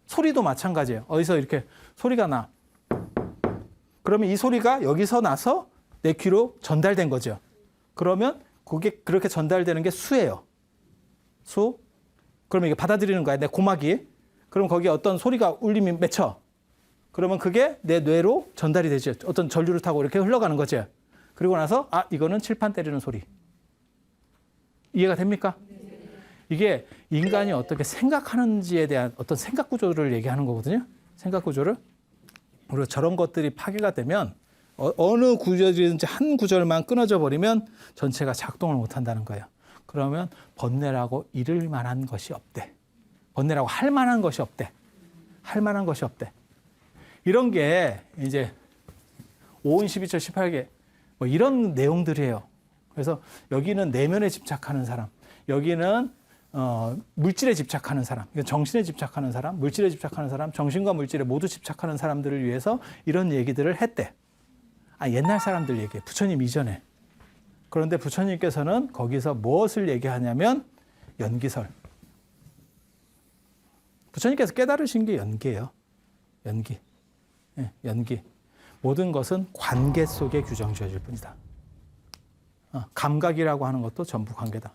소리도 마찬가지예요. 어디서 이렇게 소리가 나. 그러면 이 소리가 여기서 나서 내 귀로 전달된 거죠. 그러면 그게 그렇게 전달되는 게 수예요. 수. 그러면 이게 받아들이는 거야. 내 고막이. 그럼 거기에 어떤 소리가 울림이 맺혀. 그러면 그게 내 뇌로 전달이 되죠. 어떤 전류를 타고 이렇게 흘러가는 거죠. 그리고 나서 이거는 칠판 때리는 소리. 이해가 됩니까? 이게 인간이 어떻게 생각하는지에 대한 어떤 생각 구조를 얘기하는 거거든요. 생각 구조를. 그리고 저런 것들이 파괴가 되면 어느 구조든지 한 구절만 끊어져 버리면 전체가 작동을 못 한다는 거예요. 그러면 번뇌라고 이를 만한 것이 없대. 번뇌라고 할 만한 것이 없대. 할 만한 것이 없대. 이런 게 이제 5온 12처 18개 뭐 이런 내용들이에요. 그래서 여기는 내면에 집착하는 사람, 여기는 물질에 집착하는 사람, 정신에 집착하는 사람, 물질에 집착하는 사람, 정신과 물질에 모두 집착하는 사람들을 위해서 이런 얘기들을 했대. 옛날 사람들 얘기해. 부처님 이전에. 그런데 부처님께서는 거기서 무엇을 얘기하냐면 연기설. 부처님께서 깨달으신 게 연기예요. 연기. 예, 연기. 모든 것은 관계 속에 규정 지어질 뿐이다. 감각이라고 하는 것도 전부 관계다.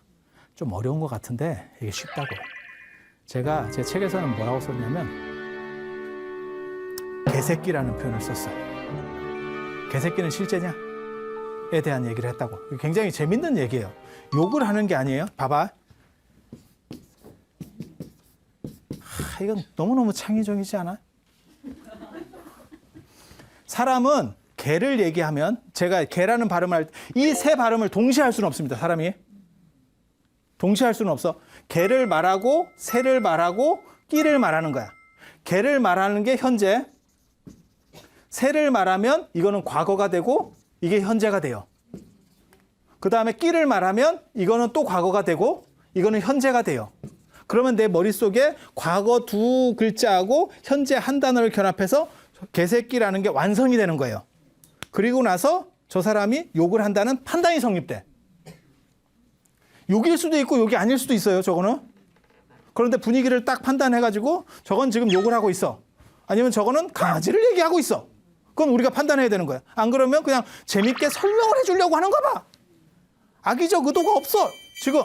좀 어려운 것 같은데 이게 쉽다고요. 제가 제 책에서는 뭐라고 썼냐면 개새끼라는 표현을 썼어요. 개새끼는 실제냐? 에 대한 얘기를 했다고. 굉장히 재밌는 얘기예요. 욕을 하는 게 아니에요. 봐봐. 이건 너무너무 창의적이지 않아? 사람은 개를 얘기하면 제가 개라는 발음을 할 때 이 세 발음을 동시에 할 수는 없습니다. 사람이. 동시에 할 수는 없어. 개를 말하고 새를 말하고 끼를 말하는 거야. 개를 말하는 게 현재, 새를 말하면 이거는 과거가 되고 이게 현재가 돼요. 그 다음에 끼를 말하면 이거는 또 과거가 되고 이거는 현재가 돼요. 그러면 내 머릿속에 과거 두 글자하고 현재 한 단어를 결합해서 개새끼라는 게 완성이 되는 거예요. 그리고 나서 저 사람이 욕을 한다는 판단이 성립돼. 욕일 수도 있고 욕이 아닐 수도 있어요. 저거는. 그런데 분위기를 딱 판단해가지고 저건 지금 욕을 하고 있어. 아니면 저거는 강아지를 얘기하고 있어. 그건 우리가 판단해야 되는 거야. 안 그러면 그냥 재밌게 설명을 해주려고 하는가 봐. 악의적 의도가 없어. 지금.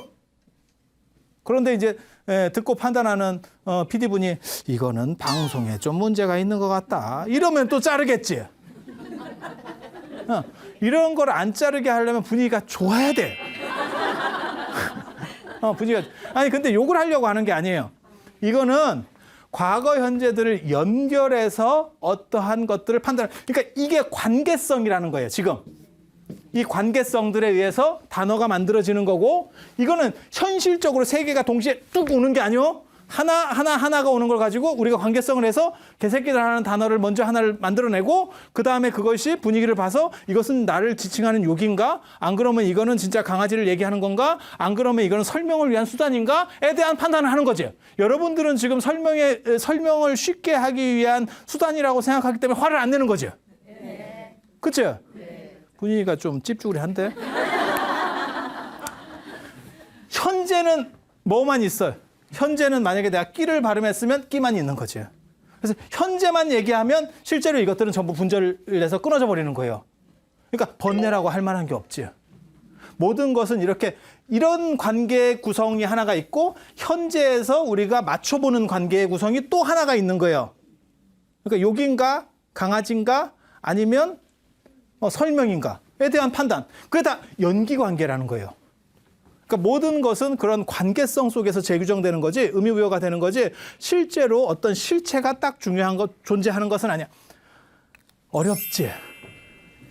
그런데 이제 듣고 판단하는 PD분이 이거는 방송에 좀 문제가 있는 것 같다. 이러면 또 자르겠지. 이런 걸 안 자르게 하려면 분위기가 좋아야 돼. 분위기가. 아니 근데 욕을 하려고 하는 게 아니에요. 이거는 과거 현재들을 연결해서 어떠한 것들을 판단. 그러니까 이게 관계성이라는 거예요. 지금. 이 관계성들에 의해서 단어가 만들어지는 거고 이거는 현실적으로 세 개가 동시에 뚝 오는 게 아니요. 하나가 오는 걸 가지고 우리가 관계성을 해서 개새끼들하는 단어를 먼저 하나를 만들어내고 그 다음에 그것이 분위기를 봐서 이것은 나를 지칭하는 욕인가? 안 그러면 이거는 진짜 강아지를 얘기하는 건가? 안 그러면 이거는 설명을 위한 수단인가?에 대한 판단을 하는 거지. 여러분들은 지금 설명을 쉽게 하기 위한 수단이라고 생각하기 때문에 화를 안 내는 거지. 그치? 분위기가 좀 찝쭈그리한데? 현재는 뭐만 있어요? 현재는 만약에 내가 끼를 발음했으면 끼만 있는 거지. 그래서 현재만 얘기하면 실제로 이것들은 전부 분절을 해서 끊어져 버리는 거예요. 그러니까 번뇌라고 할 만한 게 없지. 모든 것은 이런 관계의 구성이 하나가 있고 현재에서 우리가 맞춰보는 관계의 구성이 또 하나가 있는 거예요. 그러니까 욕인가 강아지인가 아니면 설명인가에 대한 판단. 그게 다 연기관계라는 거예요. 그러니까 모든 것은 그런 관계성 속에서 재규정되는 거지 의미부여가 되는 거지 실제로 어떤 실체가 딱 중요한 것 존재하는 것은 아니야. 어렵지.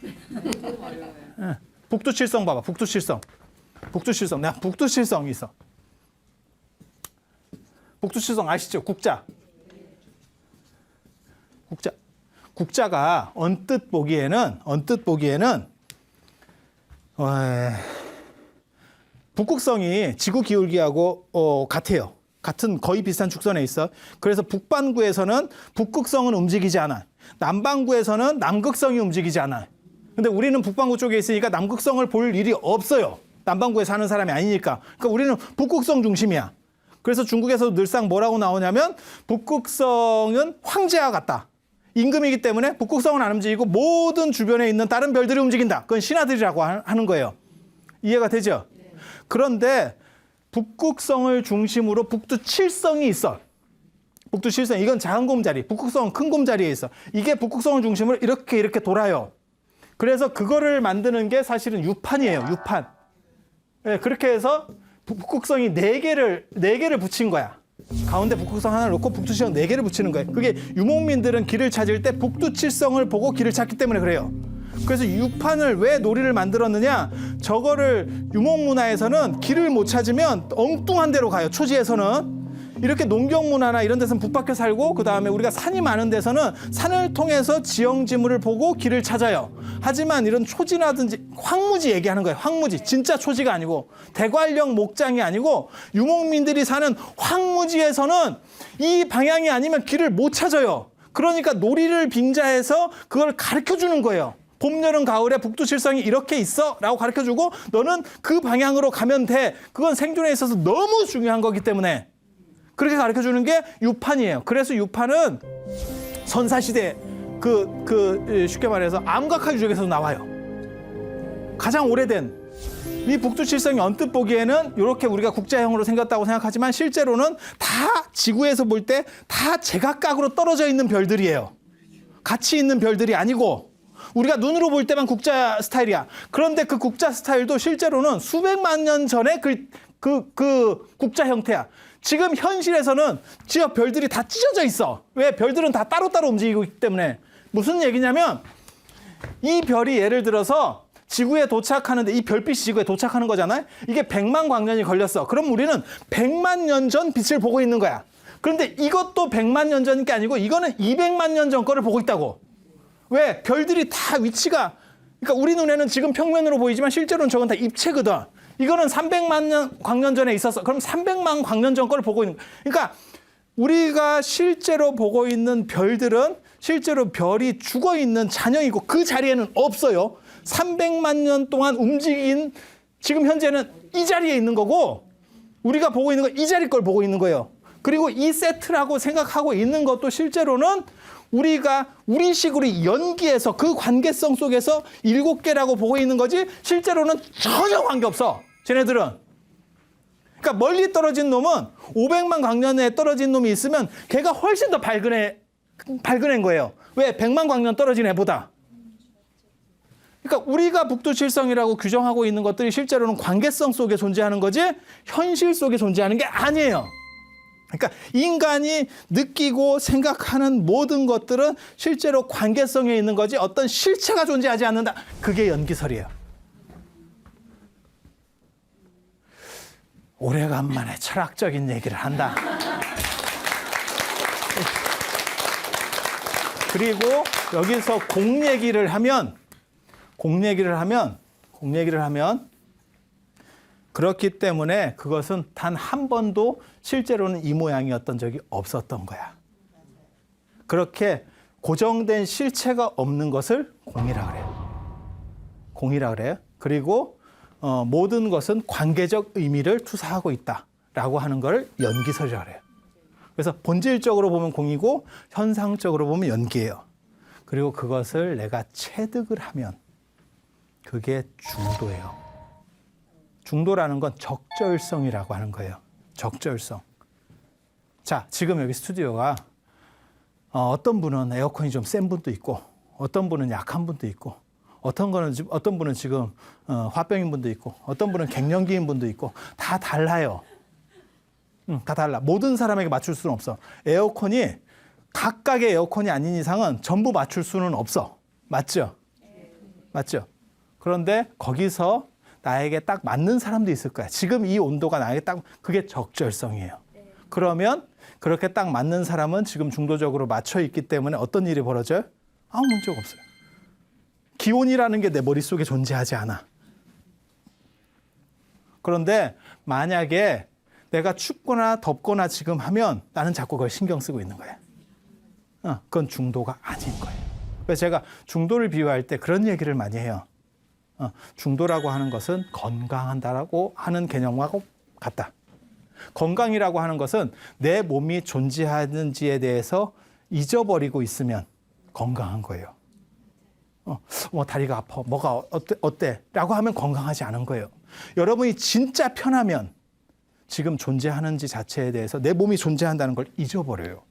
네. 북두칠성 봐봐. 북두칠성. 내가 북두칠성이 있어. 북두칠성 아시죠? 국자가 언뜻 보기에는 북극성이 지구 기울기하고 같아요. 같은 거의 비슷한 축선에 있어. 그래서 북반구에서는 북극성은 움직이지 않아. 남반구에서는 남극성이 움직이지 않아. 근데 우리는 북반구 쪽에 있으니까 남극성을 볼 일이 없어요. 남반구에 사는 사람이 아니니까. 그러니까 우리는 북극성 중심이야. 그래서 중국에서 늘상 뭐라고 나오냐면 북극성은 황제와 같다. 임금이기 때문에 북극성은 안 움직이고 모든 주변에 있는 다른 별들이 움직인다. 그건 신하들이라고 하는 거예요. 이해가 되죠? 그런데 북극성을 중심으로 북두칠성이 있어. 북두칠성 이건 작은 곰자리, 북극성은 큰 곰자리에 있어. 이게 북극성을 중심으로 이렇게 돌아요. 그래서 그거를 만드는 게 사실은 유판이에요. 유판. 네, 그렇게 해서 북극성이 네 개를 붙인 거야. 가운데 북극성 하나를 놓고 북두칠성 4개를 붙이는 거예요. 그게 유목민들은 길을 찾을 때 북두칠성을 보고 길을 찾기 때문에 그래요. 그래서 유판을 왜 놀이를 만들었느냐? 저거를 유목문화에서는 길을 못 찾으면 엉뚱한 데로 가요. 초지에서는. 이렇게 농경문화나 이런 데서는 북밖에 살고 그 다음에 우리가 산이 많은 데서는 산을 통해서 지형지물을 보고 길을 찾아요. 하지만 이런 초지라든지 황무지 얘기하는 거예요. 황무지. 진짜 초지가 아니고 대관령 목장이 아니고 유목민들이 사는 황무지에서는 이 방향이 아니면 길을 못 찾아요. 그러니까 놀이를 빙자해서 그걸 가르쳐 주는 거예요. 봄, 여름, 가을에 북두칠성이 이렇게 있어 라고 가르쳐주고 너는 그 방향으로 가면 돼. 그건 생존에 있어서 너무 중요한 거기 때문에 그렇게 가르쳐주는 게 유판이에요. 그래서 유판은 선사시대 쉽게 말해서 암각화 유적에서 나와요. 가장 오래된 이 북두칠성이 언뜻 보기에는 이렇게 우리가 국자형으로 생겼다고 생각하지만 실제로는 다 지구에서 볼 때 다 제각각으로 떨어져 있는 별들이에요. 같이 있는 별들이 아니고 우리가 눈으로 볼 때만 국자 스타일이야. 그런데 그 국자 스타일도 실제로는 수백만 년 전에 그 국자 형태야. 지금 현실에서는 지역 별들이 다 찢어져 있어. 왜? 별들은 다 따로따로 움직이고 있기 때문에. 무슨 얘기냐면 이 별이 예를 들어서 지구에 도착하는데 이 별빛이 지구에 도착하는 거잖아요. 이게 100만 광년이 걸렸어. 그럼 우리는 100만 년 전 빛을 보고 있는 거야. 그런데 이것도 100만 년 전 게 아니고 이거는 200만 년 전 거를 보고 있다고. 왜? 별들이 다 위치가 그러니까 우리 눈에는 지금 평면으로 보이지만 실제로는 저건 다 입체거든. 이거는 300만 년 광년 전에 있었어. 그럼 300만 광년 전 거를 보고 있는 거야. 그러니까 우리가 실제로 보고 있는 별들은 실제로 별이 죽어 있는 잔영이고 그 자리에는 없어요. 300만 년 동안 움직인 지금 현재는 이 자리에 있는 거고 우리가 보고 있는 건 이 자리 걸 보고 있는 거예요. 그리고 이 세트라고 생각하고 있는 것도 실제로는 우리가 우리식으로 연기해서 그 관계성 속에서 7개라고 보고 있는 거지 실제로는 전혀 관계없어. 쟤네들은. 그러니까 멀리 떨어진 놈은 500만 광년에 떨어진 놈이 있으면 걔가 훨씬 더 밝은 거예요. 왜? 100만 광년 떨어진 애보다. 그러니까 우리가 북두칠성이라고 규정하고 있는 것들이 실제로는 관계성 속에 존재하는 거지 현실 속에 존재하는 게 아니에요. 그러니까 인간이 느끼고 생각하는 모든 것들은 실제로 관계성에 있는 거지 어떤 실체가 존재하지 않는다. 그게 연기설이에요. 오래간만에 철학적인 얘기를 한다. 그리고 여기서 공 얘기를 하면 그렇기 때문에 그것은 단 한 번도 실제로는 이 모양이었던 적이 없었던 거야. 그렇게 고정된 실체가 없는 것을 공이라 그래요. 그리고 모든 것은 관계적 의미를 투사하고 있다라고 하는 걸 연기설이라고 그래요. 그래서 본질적으로 보면 공이고 현상적으로 보면 연기예요. 그리고 그것을 내가 체득을 하면 그게 중도예요. 중도라는 건 적절성이라고 하는 거예요. 적절성. 자, 지금 여기 스튜디오가 어떤 분은 에어컨이 좀 센 분도 있고 어떤 분은 약한 분도 있고 어떤 분은 지금 화병인 분도 있고 어떤 분은 갱년기인 분도 있고 다 달라요. 다 달라. 모든 사람에게 맞출 수는 없어. 에어컨이 각각의 에어컨이 아닌 이상은 전부 맞출 수는 없어. 맞죠? 맞죠? 그런데 거기서 나에게 딱 맞는 사람도 있을 거야. 지금 이 온도가 나에게 딱 그게 적절성이에요. 그러면 그렇게 딱 맞는 사람은 지금 중도적으로 맞춰 있기 때문에 어떤 일이 벌어져요? 아무 문제가 없어요. 기온이라는 게 내 머릿속에 존재하지 않아. 그런데 만약에 내가 춥거나 덥거나 지금 하면 나는 자꾸 그걸 신경 쓰고 있는 거야. 그건 중도가 아닌 거예요. 그래서 제가 중도를 비유할 때 그런 얘기를 많이 해요. 중도라고 하는 것은 건강한다라고 하는 개념하고 같다. 건강이라고 하는 것은 내 몸이 존재하는지에 대해서 잊어버리고 있으면 건강한 거예요. 다리가 아파. 뭐가 어때? 라고 하면 건강하지 않은 거예요. 여러분이 진짜 편하면 지금 존재하는지 자체에 대해서 내 몸이 존재한다는 걸 잊어버려요.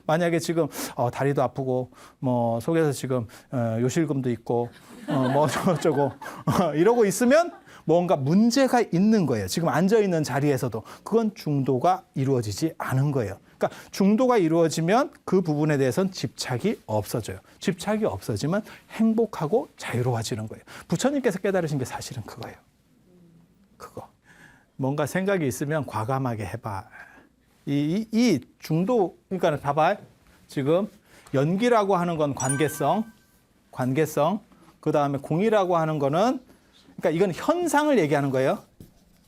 만약에 지금 다리도 아프고 뭐 속에서 지금 요실금도 있고 뭐 저쩌고 이러고 있으면 뭔가 문제가 있는 거예요. 지금 앉아있는 자리에서도 그건 중도가 이루어지지 않은 거예요. 그러니까 중도가 이루어지면 그 부분에 대해서는 집착이 없어져요. 집착이 없어지면 행복하고 자유로워지는 거예요. 부처님께서 깨달으신 게 사실은 그거예요. 그거. 뭔가 생각이 있으면 과감하게 해봐. 이 중도, 그러니까 봐봐. 지금 연기라고 하는 건 관계성, 그 다음에 공이라고 하는 거는, 그러니까 이건 현상을 얘기하는 거예요.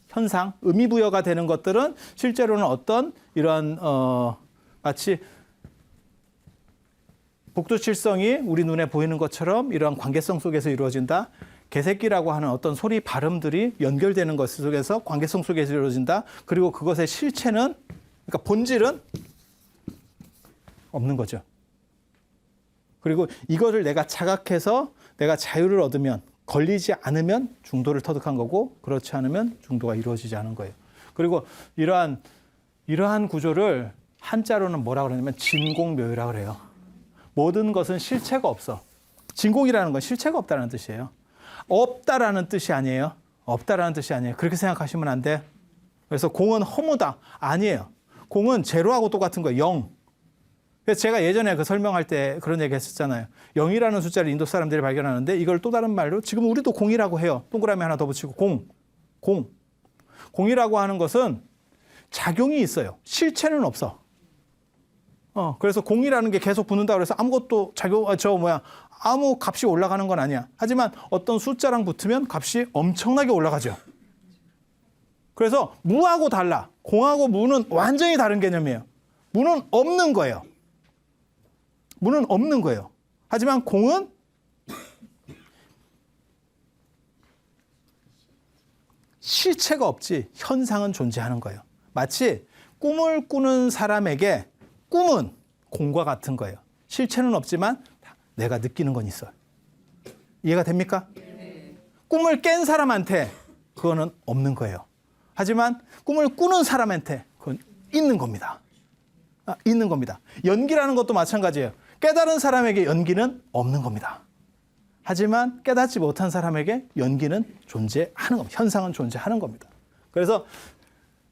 현상, 의미부여가 되는 것들은 실제로는 어떤 이런 마치 복두칠성이 우리 눈에 보이는 것처럼 이러한 관계성 속에서 이루어진다. 개새끼라고 하는 어떤 소리 발음들이 연결되는 것 속에서 관계성 속에서 이루어진다. 그리고 그것의 실체는, 그러니까 본질은 없는 거죠. 그리고 이거를 내가 자각해서 내가 자유를 얻으면, 걸리지 않으면 중도를 터득한 거고, 그렇지 않으면 중도가 이루어지지 않은 거예요. 그리고 이러한 구조를 한자로는 뭐라고 그러냐면 진공묘유라고 그래요. 모든 것은 실체가 없어. 진공이라는 건 실체가 없다는 뜻이에요. 없다라는 뜻이 아니에요. 없다라는 뜻이 아니에요. 그렇게 생각하시면 안 돼. 그래서 공은 허무다. 아니에요. 공은 제로하고 똑같은 거예요. 0. 그래서 제가 예전에 그 설명할 때 그런 얘기 했었잖아요. 0이라는 숫자를 인도 사람들이 발견하는데 이걸 또 다른 말로 지금 우리도 공이라고 해요. 동그라미 하나 더 붙이고 공. 공이라고 하는 것은 작용이 있어요. 실체는 없어. 그래서 공이라는 게 계속 붙는다 그래서 아무것도 아무 값이 올라가는 건 아니야. 하지만 어떤 숫자랑 붙으면 값이 엄청나게 올라가죠. 그래서 무하고 달라. 공하고 무는 완전히 다른 개념이에요. 무는 없는 거예요. 무는 없는 거예요. 하지만 공은 실체가 없지 현상은 존재하는 거예요. 마치 꿈을 꾸는 사람에게 꿈은 공과 같은 거예요. 실체는 없지만 내가 느끼는 건 있어요. 이해가 됩니까? 네. 꿈을 깬 사람한테 그거는 없는 거예요. 하지만 꿈을 꾸는 사람한테 그건 있는 겁니다. 있는 겁니다. 연기라는 것도 마찬가지예요. 깨달은 사람에게 연기는 없는 겁니다. 하지만 깨닫지 못한 사람에게 연기는 존재하는 겁니다. 현상은 존재하는 겁니다. 그래서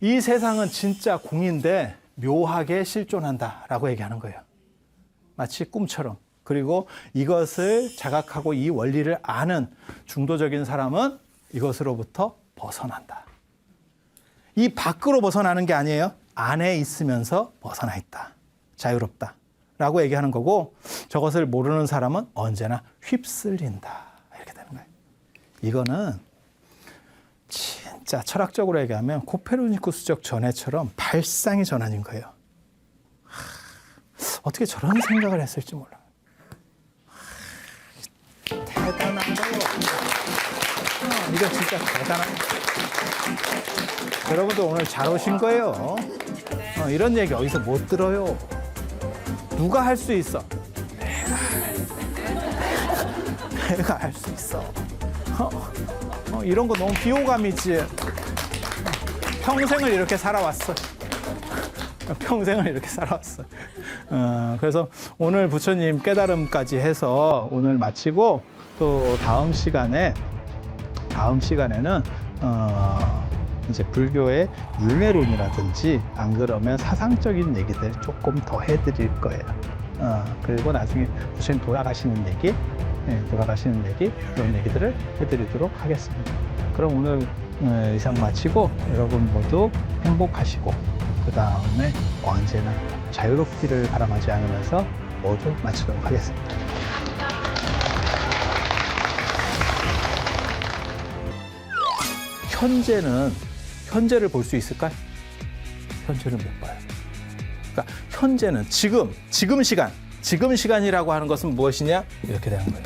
이 세상은 진짜 공인데 묘하게 실존한다라고 얘기하는 거예요. 마치 꿈처럼. 그리고 이것을 자각하고 이 원리를 아는 중도적인 사람은 이것으로부터 벗어난다. 이 밖으로 벗어나는 게 아니에요. 안에 있으면서 벗어나 있다. 자유롭다. 라고 얘기하는 거고, 저것을 모르는 사람은 언제나 휩쓸린다. 이렇게 되는 거예요. 이거는 진짜 철학적으로 얘기하면 코페르니쿠스적 전해처럼 발상의 전환인 거예요. 어떻게 저런 생각을 했을지 몰라. 대단한 거예요. 이거 진짜 대단한 거예요. 여러분도 오늘 잘 오신 거예요. 이런 얘기 어디서 못 들어요. 누가 할 수 있어? 내가 할 수 있어. 이런 거 너무 비호감이지. 평생을 이렇게 살아왔어. 평생을 이렇게 살아왔어. 그래서 오늘 부처님 깨달음까지 해서 오늘 마치고 또 다음 시간에는 이제 불교의 윤회론이라든지 안 그러면 사상적인 얘기들 조금 더 해드릴 거예요. 그리고 나중에 부처님 돌아가시는 얘기 이런 얘기들을 해드리도록 하겠습니다. 그럼 오늘 이상 마치고 여러분 모두 행복하시고 그 다음에 언제나 자유롭기를 바람하지 않으면서 모두 마치도록 하겠습니다. 현재를 볼 수 있을까요? 현재는 못 봐요. 그러니까 현재는 지금 시간이라고 하는 것은 무엇이냐? 이렇게 되는 거예요.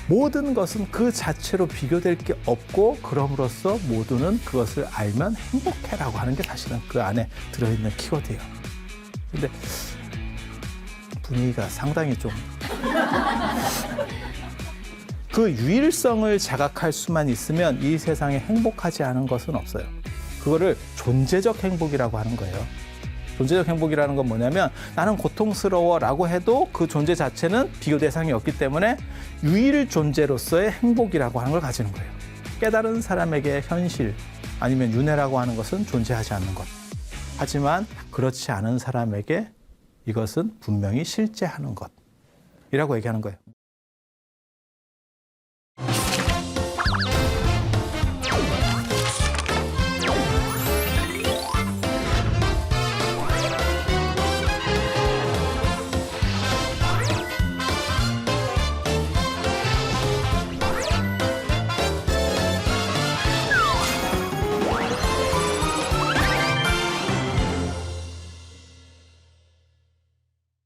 모든 것은 그 자체로 비교될 게 없고 그럼으로써 모두는 그것을 알면 행복해라고 하는 게 사실은 그 안에 들어있는 키워드예요. 근데 분위기가 상당히 좀 그 유일성을 자각할 수만 있으면 이 세상에 행복하지 않은 것은 없어요. 그거를 존재적 행복이라고 하는 거예요. 존재적 행복이라는 건 뭐냐면 나는 고통스러워라고 해도 그 존재 자체는 비교 대상이 없기 때문에 유일 존재로서의 행복이라고 하는 걸 가지는 거예요. 깨달은 사람에게 현실 아니면 윤회라고 하는 것은 존재하지 않는 것. 하지만 그렇지 않은 사람에게 이것은 분명히 실제하는 것이라고 얘기하는 거예요.